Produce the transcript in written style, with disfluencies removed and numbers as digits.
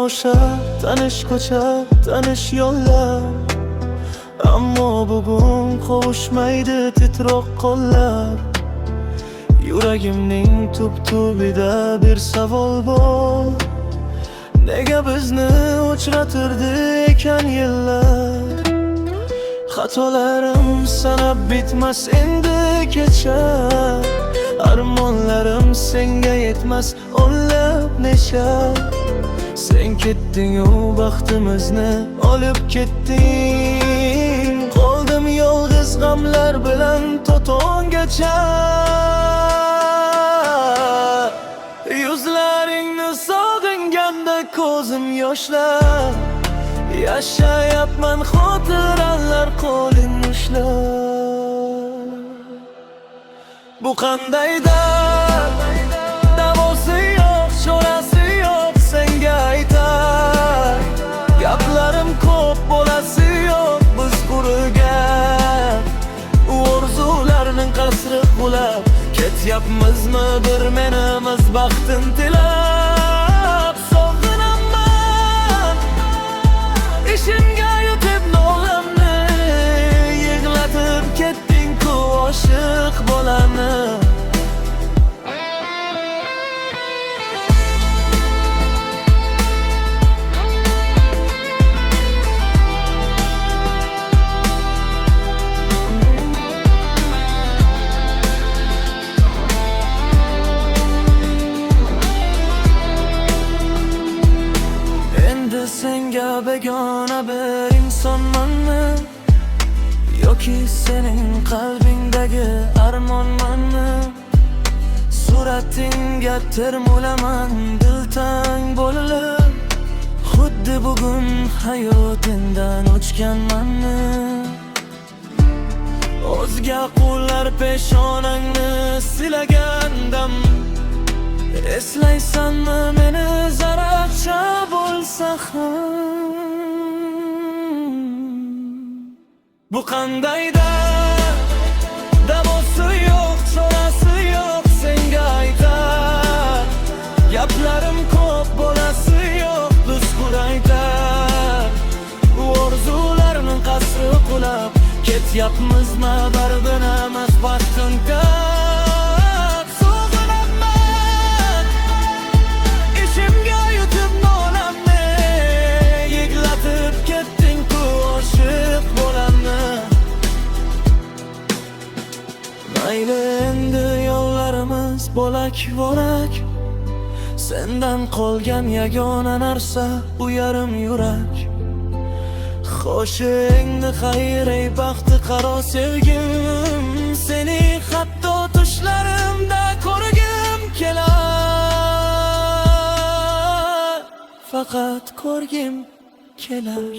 o'sha tanish ko'cha, tanish yo'llar. Ammo bugun qovushmaydi titroq qo'llar. Yuragimning tub-tubida bir savol bor: nega bizni uchratirdi ekan yillar? Xatolarim sanab bitmas endi kecha, armonlarim senga yetmas o'nlab necha. Sen ketding-u baxtimizni olib ketding, qoldim yolg'iz g'amlar bilan to'tongacha. Yuzlaringni sog'inganda ko'zim yoshlar, yashayapman xotiralar qo'ling ushlab. Bu qanday dard, davosi yo'q, chorasi yo'q senga aytar. Gaplarim ko'p, bo'lasi yo'q biz qurigan orzularning qasri qulab. Ketyapmizmi bir menimiz baxtin tilab. Sog'inaman ishimga yutib nolamni, yig'latib ketding-ku oshiq bolani. Senga begona bir insonmanmi, yoki sening qalbingdagi armonmanmi? Suratingga termulaman diltang bo'lib, xuddi bugun hayotingdan o'chganmanmi? O'zga qullar peshonangni silagandam, eslaysanmi meni zararcha bo'lsa ham? Bu qanday dard, davosi yo'q, chorasi yo'q senga aytar. Gaplarim ko'p, bo'lasi yo'q biz quraytar. Orzularning qasri qulab, ketyapmizmi barbinamiz baxtinga. Mayli endi yo'llarimiz bo'lak-bo'lak, sendan qolgan yagona narsa bu yarim yurak. Xo'sh endi xayr ey baxti qaro sevgim, seni hatto tushlarimda ko'rgim kelar, faqat ko'rgim kelar.